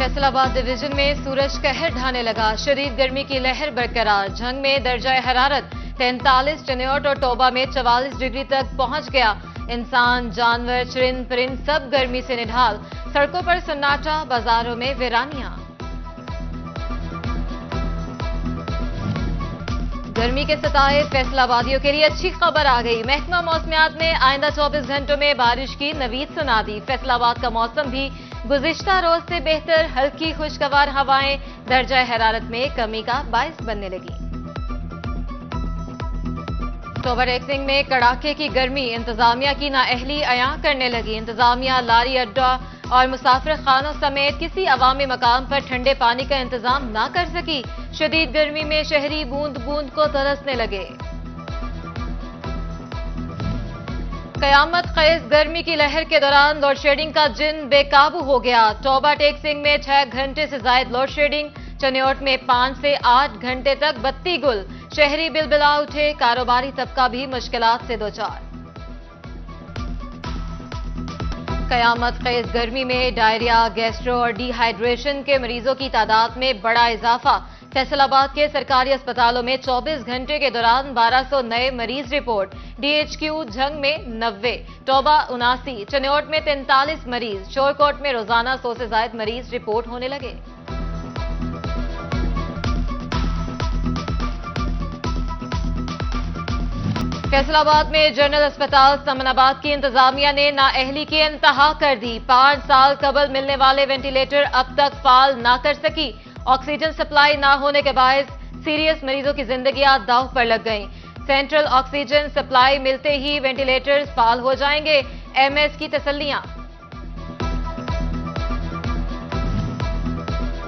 फैसल आबाद डिवीजन में सूरज कहर ढाने लगा। शदीद गर्मी की लहर बरकरार। झंग में दर्जा हरारत 43, चनियोट और टोबा में 44 डिग्री तक पहुंच गया। इंसान, जानवर, चरिंद परिंद सब गर्मी से निढाल। सड़कों पर सन्नाटा, बाजारों में वीरानियां। गर्मी के सताए फैसलाबादियों के लिए अच्छी खबर आ गई। महकमा मौसमियात ने आइंदा 24 घंटों में बारिश की नवीद सुना दी। फैसलाबाद का मौसम भी गुज़िश्ता रोज से बेहतर। हल्की खुशगवार हवाएं दर्जा हरारत में कमी का बायस बनने लगी। टोबा टेक्सिंग में कड़ाके की गर्मी इंतजामिया की नाअहली अयां करने लगी। इंतजामिया लारी अड्डा और मुसाफिर खानों समेत किसी अवामी मकाम पर ठंडे पानी का इंतजाम ना कर सकी। शदीद गर्मी में शहरी बूंद बूंद को तरसने लगे। कयामत खेज गर्मी की लहर के दौरान लोड शेडिंग का जिन बेकाबू हो गया। टोबा टेक्सिंग में 6 घंटे से जायद लोड शेडिंग। चनियोट में 5 से 8 घंटे तक बत्ती गुल। शहरी बिलबिला उठे। कारोबारी तबका भी मुश्किलात से दोचार। कयामत खेज गर्मी में डायरिया, गैस्ट्रो और डिहाइड्रेशन के मरीजों की तादाद में बड़ा इजाफा। फैसलाबाद के सरकारी अस्पतालों में 24 घंटे के दौरान 1200 नए मरीज रिपोर्ट। डीएचक्यू झंग में 90, टोबा 79, चनियोट में 43 मरीज। शोरकोट में रोजाना 100 से ज्यादा मरीज रिपोर्ट होने लगे। फैसलाबाद में जनरल अस्पताल समनाबाद की इंतजामिया ने नाअहली की इंतहा कर दी। 5 साल कबल मिलने वाले वेंटिलेटर अब तक फाल ना कर सकी। ऑक्सीजन सप्लाई ना होने के बायस सीरियस मरीजों की जिंदगियां दांव पर लग गईं। सेंट्रल ऑक्सीजन सप्लाई मिलते ही वेंटिलेटर्स फाल हो जाएंगे। एमएस की तसल्लियां।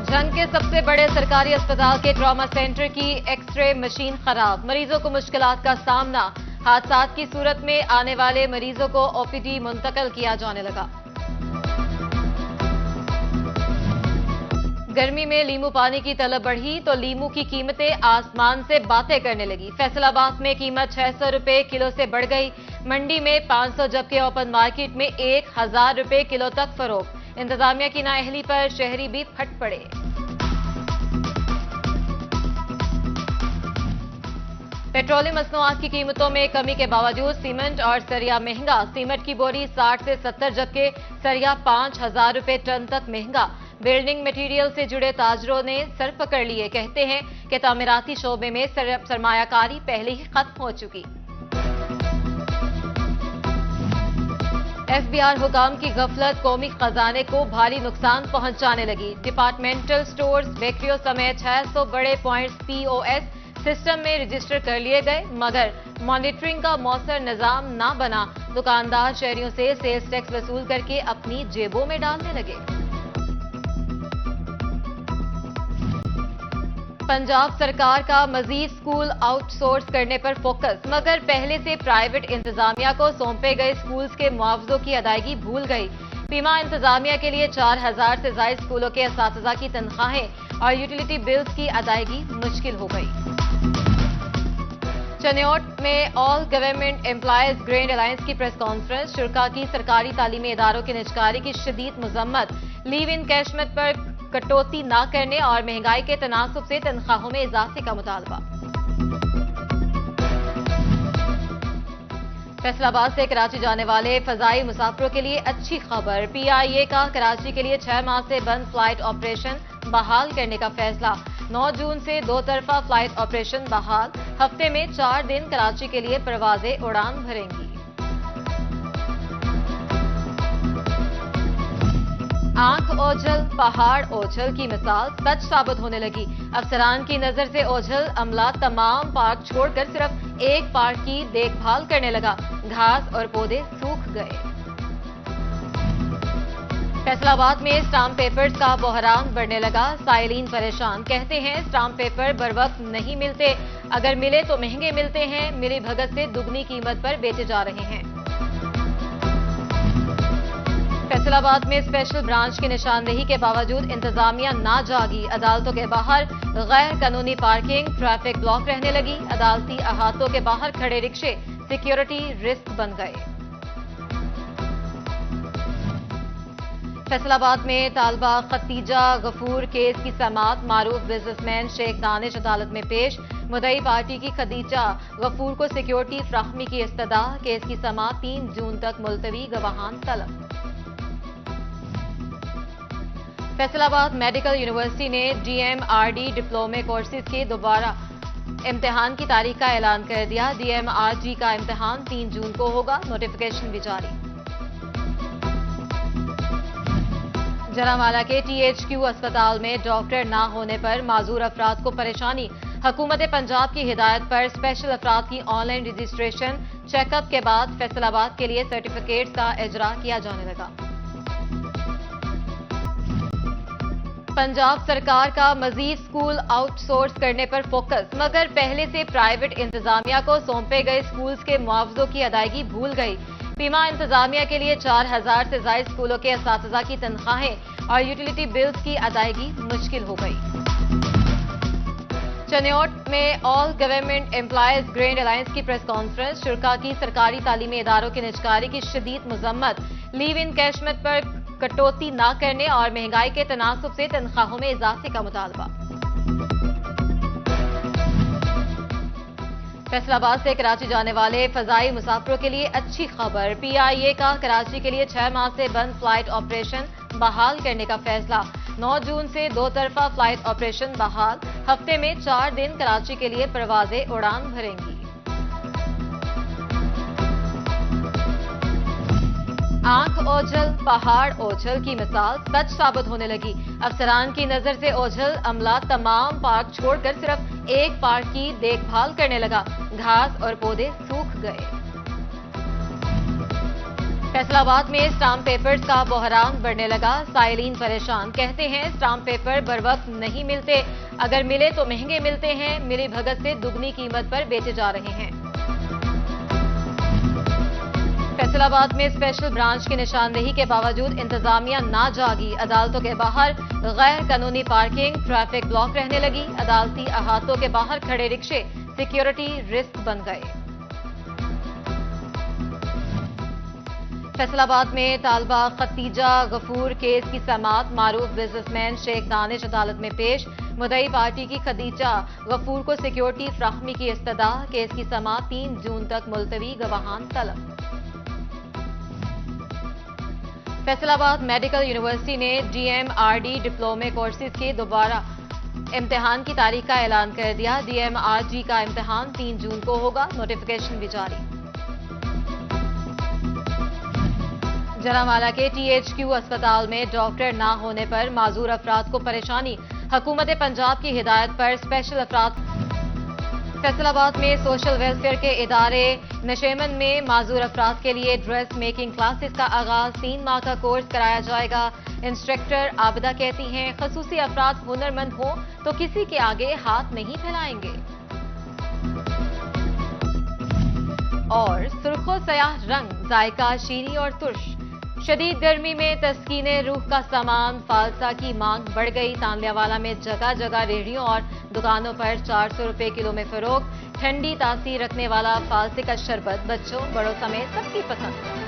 झंग के सबसे बड़े सरकारी अस्पताल के ट्रॉमा सेंटर की एक्सरे मशीन खराब। मरीजों को मुश्किलात का सामना। हादसात की सूरत में आने वाले मरीजों को ओपीडी मुंतकिल किया जाने लगा। गर्मी में लीमू पानी की तलब बढ़ी तो लीमू की कीमतें आसमान से बातें करने लगी। फैसलाबाद में कीमत 600 रुपए किलो से बढ़ गई। मंडी में 500 जबकि ओपन मार्केट में 1000 रुपए किलो तक फरोख्त। इंतजामिया की नाअहली पर शहरी भी फट पड़े। पेट्रोलियम मसनूआत की कीमतों में कमी के बावजूद सीमेंट और सरिया महंगा। सीमेंट की बोरी 60 से 70 जबकि सरिया 5000 रुपए टन तक महंगा। बिल्डिंग मटेरियल से जुड़े ताजरों ने सर पकड़ लिए। कहते हैं कि तामीराती शोबे में सरमायाकारी पहले ही खत्म हो चुकी। एफबीआर हुकाम की गफलत कौमी खजाने को भारी नुकसान पहुंचाने लगी। डिपार्टमेंटल स्टोर्स, बेकरियों समेत 600 बड़े पॉइंट्स पीओएस सिस्टम में रजिस्टर कर लिए गए, मगर मॉनिटरिंग का मौसर निजाम ना बना। दुकानदार शहरियों से सेल्स टैक्स वसूल करके अपनी जेबों में डालने लगे। पंजाब सरकार का मजीद स्कूल आउटसोर्स करने पर फोकस, मगर पहले से प्राइवेट इंतजामिया को सौंपे गए स्कूल्स के मुआवजों की अदायगी भूल गई। पीमा इंतजामिया के लिए 4000 से ज्यादा स्कूलों के असातिज़ा की तनख्वाहें और यूटिलिटी बिल्स की अदायगी मुश्किल हो गई। चनियोट में all government employees grade alliance की प्रेस कॉन्फ्रेंस। शुरा की सरकारी तालीमी इदारों की निजकारी की शदीद मजम्मत। लीव इन कैशमेंट पर कटौती न करने और महंगाई के तनासुब से तनख्वाहों में इजाफे का मुतालबा। फैसलाबाद से कराची जाने वाले फजाई मुसाफिरों के लिए अच्छी खबर। पीआईए का कराची के लिए 6 माह से बंद फ्लाइट ऑपरेशन बहाल करने का फैसला। 9 जून से 2 तरफा फ्लाइट ऑपरेशन बहाल। हफ्ते में 4 दिन कराची के लिए परवाजें उड़ान भरेंगी। आंख ओझल, पहाड़ ओझल की मिसाल सच साबित होने लगी। अफसरान की नजर से ओझल अमला तमाम पार्क छोड़कर सिर्फ एक पार्क की देखभाल करने लगा। घास और पौधे सूख गए। फैसलाबाद में स्टाम्प पेपर्स का बहरान बढ़ने लगा। साइलिन परेशान। कहते हैं स्टाम्प पेपर बरवक्त नहीं मिलते, अगर मिले तो महंगे मिलते हैं। मिली भगत से दुगनी कीमत पर बेचे जा रहे हैं। फैसलाबाद में स्पेशल ब्रांच की निशानदेही के बावजूद इंतजामिया ना जागी। अदालतों के बाहर गैर कानूनी पार्किंग, ट्रैफिक ब्लॉक रहने लगी। अदालती अहातों के बाहर खड़े रिक्शे सिक्योरिटी रिस्क बन गए। فیصل آباد میں طالبہ ختیجہ غفور کیس کی سماعت معروف بزنس مین شیخ دانش عدالت میں پیش مدعی پارٹی کی ختیجہ غفور کو سیکیورٹی فراہمی کی استدعا کیس کی سماعت 3 جون تک ملتوی گواہان طلب فیصل آباد میڈیکل یونیورسٹی نے DMRD ڈپلومے کورسز کے دوبارہ امتحان کی تاریخ کا اعلان کر دیا DMRG کا امتحان 3 جون کو ہوگا نوٹیفیکیشن بھی جاری جراوالا کے THQ اسپتال میں ڈاکٹر نہ ہونے پر معذور افراد کو پریشانی حکومت پنجاب کی ہدایت پر اسپیشل افراد کی on line registration check up کے بعد فیصل آباد کے لیے سرٹیفکیٹ کا اجرا کیا جانے لگا پنجاب سرکار کا مزید سکول آؤٹ سورس کرنے پر فوکس مگر پہلے سے پرائیویٹ انتظامیہ کو سونپے گئے سکولز کے معاوضوں کی ادائیگی بھول گئی پیما انتظامیہ کے لیے 4000 سے زائد سکولوں کے اساتذہ کی تنخواہیں اور یوٹیلیٹی بلز کی ادائیگی مشکل ہو گئی چنیوٹ میں آل گورنمنٹ امپلائیز گرینڈ الائنس کی پریس کانفرنس شرکاء کی سرکاری تعلیمی اداروں کی نجکاری کی شدید مذمت لیو انکیشمنٹ پر کٹوتی نہ کرنے اور مہنگائی کے تناسب سے تنخواہوں میں اضافے کا مطالبہ فیصل آباد سے کراچی جانے والے فضائی مسافروں کے لیے اچھی خبر PIA کا کراچی کے لیے 6 ماہ سے بند فلائٹ آپریشن بحال کرنے کا فیصلہ 9 جون سے 2 طرفہ فلائٹ آپریشن بحال ہفتے میں 4 دن کراچی کے لیے پروازیں اڑان بھریں گی آنکھ اوجھل پہاڑ اوجھل کی مثال سچ ثابت ہونے لگی افسران کی نظر سے اوجھل عملہ تمام پارک چھوڑ کر صرف ایک پارک کی دیکھ بھال کرنے لگا گھاس اور پودے سوکھ گئے فیصل آباد میں اسٹامپ پیپرز کا بحران بڑھنے لگا سائلین پریشان کہتے ہیں اسٹامپ پیپر بروقت نہیں ملتے اگر ملے تو مہنگے ملتے ہیں ملی بھگت سے دگنی قیمت پر بیچے جا رہے ہیں فیصل آباد میں اسپیشل برانچ کی نشاندہی کے باوجود انتظامیہ نہ جاگی عدالتوں کے باہر غیر قانونی پارکنگ ٹریفک بلاک رہنے لگی عدالتی احاطوں کے باہر کھڑے رکشے سیکیورٹی رسک بن گئے فیصل آباد میں طالبہ ختیجہ غفور کیس کی سماعت معروف بزنس مین شیخ دانش عدالت میں پیش مدعی پارٹی کی ختیجہ غفور کو سیکیورٹی فراہمی کی استدعا کیس کی سماعت 3 جون تک ملتوی گواہان طلب فیصل آباد میڈیکل یونیورسٹی نے DMRD ڈپلومے کورسز کے دوبارہ امتحان کی تاریخ کا اعلان کر دیا DMRG کا امتحان 3 جون کو ہوگا نوٹیفیکیشن بھی جاری جراوالا کے THQ اسپتال میں ڈاکٹر نہ ہونے پر معذور افراد کو پریشانی حکومت پنجاب کی ہدایت پر اسپیشل افراد فیصل آباد میں سوشل ویلفیئر کے ادارے نشیمن میں معذور افراد کے لیے ڈریس میکنگ کلاسز کا آغاز 3 ماہ کا کورس کرایا جائے گا انسٹرکٹر عابدہ کہتی ہیں خصوصی افراد ہنرمند ہوں تو کسی کے آگے ہاتھ نہیں پھیلائیں گے اور سرخ و سیاہ رنگ ذائقہ شیریں اور ترش شدید گرمی میں تسکین روح کا سامان فالسا کی مانگ بڑھ گئی تانلیاوالا میں جگہ جگہ ریڑھیوں اور دکانوں پر 400 روپے کلو میں فروخت ٹھنڈی تاثیر رکھنے والا فالسے کا شربت بچوں بڑوں سمیت سب کی پسند